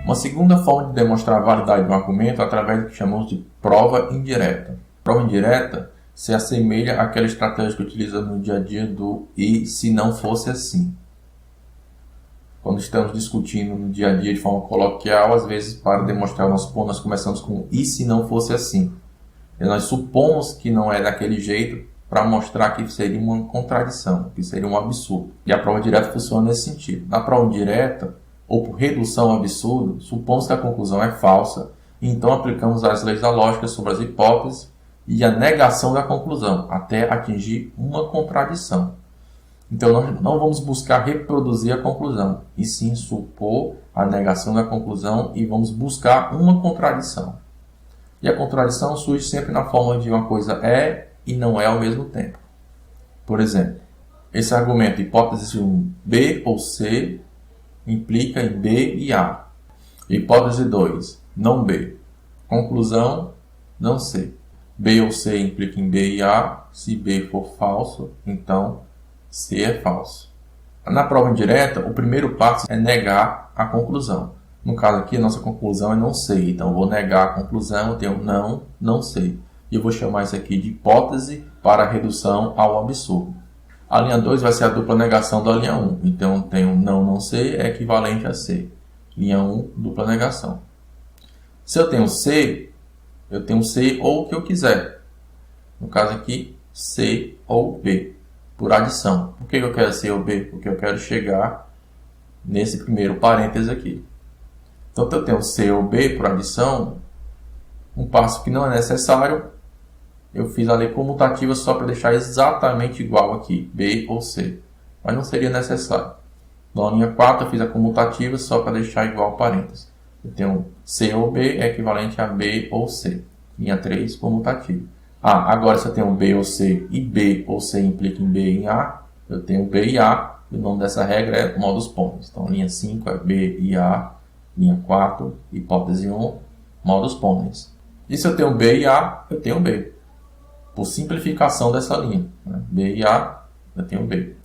Uma segunda forma de demonstrar a validade de um argumento é através do que chamamos de prova indireta. Prova indireta se assemelha àquela estratégia que utilizamos no dia a dia do "e se não fosse assim". Quando estamos discutindo no dia a dia de forma coloquial, às vezes para demonstrar o nosso ponto, nós começamos com "e se não fosse assim". E nós supomos que não é daquele jeito para mostrar que seria uma contradição, que seria um absurdo. E a prova direta funciona nesse sentido. Na prova indireta, ou por redução ao absurdo, supomos que a conclusão é falsa, e então aplicamos as leis da lógica sobre as hipóteses e a negação da conclusão, até atingir uma contradição. Então, nós não vamos buscar reproduzir a conclusão, e sim supor a negação da conclusão e vamos buscar uma contradição. E a contradição surge sempre na forma de uma coisa é e não é ao mesmo tempo. Por exemplo, esse argumento, hipótese 1, B ou C, implica em B e A. Hipótese 2, não B. Conclusão, não C. B ou C implica em B e A. Se B for falso, então C é falso. Na prova indireta, o primeiro passo é negar a conclusão. No caso aqui, a nossa conclusão é não sei. Então, eu vou negar a conclusão, eu tenho não sei. E eu vou chamar isso aqui de hipótese para redução ao absurdo. A linha 2 vai ser a dupla negação da linha 1. Então, eu tenho não sei é equivalente a C. Linha 1, dupla negação. Se eu tenho C, eu tenho C ou o que eu quiser. No caso aqui, C ou B, por adição. Por que eu quero C ou B? Porque eu quero chegar nesse primeiro parêntese aqui. Então, se eu tenho C ou B por adição, um passo que não é necessário, eu fiz a lei comutativa só para deixar exatamente igual aqui, B ou C. Mas não seria necessário. Na linha 4, eu fiz a comutativa só para deixar igual parênteses. Eu tenho C ou B é equivalente a B ou C. Linha 3, comutativa. Agora se eu tenho B ou C e B ou C implica em B e em A, eu tenho B e A. E o nome dessa regra é modus ponens. Então, linha 5 é B e A. Linha 4, hipótese 1, modus ponens. E se eu tenho B e A, eu tenho B. Por simplificação dessa linha. Né? B e A, eu tenho B.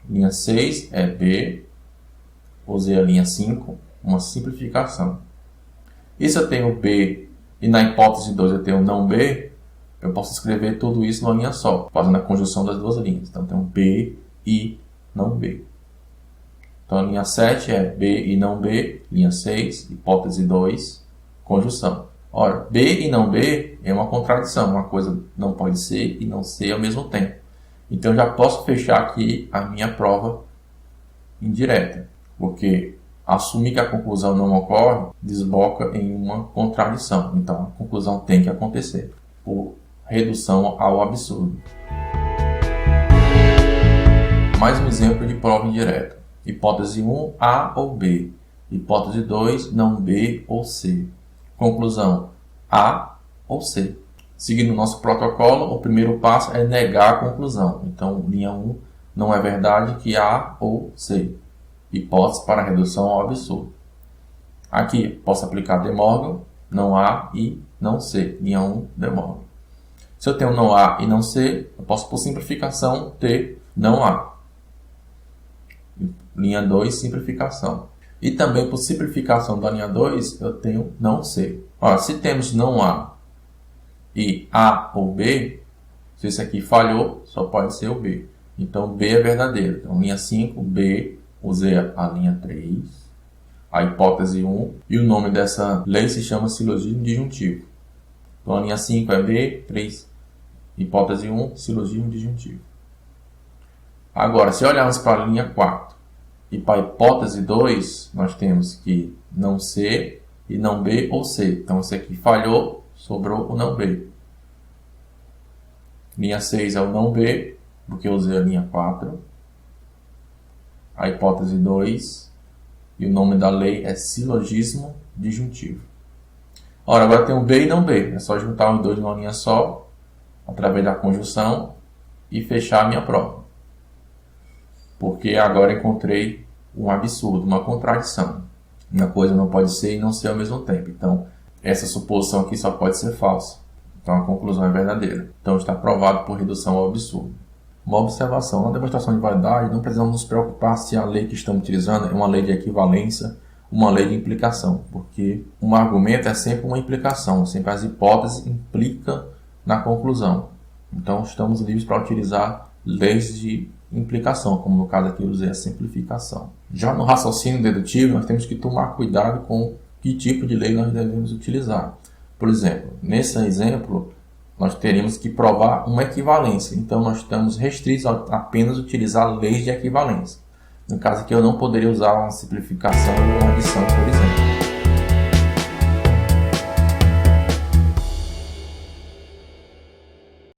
Linha 6 é B. Usei a linha 5, uma simplificação. E se eu tenho B e na hipótese 2 eu tenho não B, eu posso escrever tudo isso numa linha só, fazendo a conjunção das duas linhas. Então, eu tenho B e não B. Então, a linha 7 é B e não B. Linha 6, hipótese 2, conjunção. Ora, B e não B é uma contradição. Uma coisa não pode ser e não ser ao mesmo tempo. Então, eu já posso fechar aqui a minha prova indireta. Porque assumir que a conclusão não ocorre desboca em uma contradição. Então, a conclusão tem que acontecer por redução ao absurdo. Mais um exemplo de prova indireta. Hipótese 1, A ou B. Hipótese 2, não B ou C. Conclusão, A ou C. Seguindo o nosso protocolo, o primeiro passo é negar a conclusão. Então, linha 1, não é verdade que A ou C. Hipótese para redução ao absurdo. Aqui, posso aplicar De Morgan, não A e não C. Linha 1, De Morgan. Se eu tenho não A e não C, eu posso, por simplificação, ter não A. Linha 2, simplificação. E também, por simplificação da linha 2, eu tenho não C. Ora, se temos não A e A ou B, se esse aqui falhou, só pode ser o B. Então, B é verdadeiro. Então, linha 5, B, usei a linha 3, a hipótese 1, e o nome dessa lei se chama silogismo disjuntivo. Então, a linha 5 é B, 3, hipótese 1, silogismo disjuntivo. Agora, se olharmos para a linha 4 e para a hipótese 2, nós temos que não C e não B ou C. Então, esse aqui falhou, sobrou o não B. Linha 6 é o não B, porque eu usei a linha 4. A hipótese 2 e o nome da lei é silogismo disjuntivo. Ora, agora tem o B e não B. É só juntar os dois numa linha só, através da conjunção, e fechar a minha prova. Porque agora encontrei um absurdo, uma contradição. Uma coisa não pode ser e não ser ao mesmo tempo. Então, essa suposição aqui só pode ser falsa. Então, a conclusão é verdadeira. Então, está provado por redução ao absurdo. Uma observação. Na demonstração de validade, não precisamos nos preocupar se a lei que estamos utilizando é uma lei de equivalência uma lei de implicação, porque um argumento é sempre uma implicação, sempre as hipóteses implicam na conclusão. Então, estamos livres para utilizar leis de implicação, como no caso aqui eu usei a simplificação. Já no raciocínio dedutivo, nós temos que tomar cuidado com que tipo de lei nós devemos utilizar. Por exemplo, nesse exemplo, nós teríamos que provar uma equivalência. Então, nós estamos restritos a apenas utilizar leis de equivalência. No caso aqui, eu não poderia usar uma simplificação ou uma adição, por exemplo.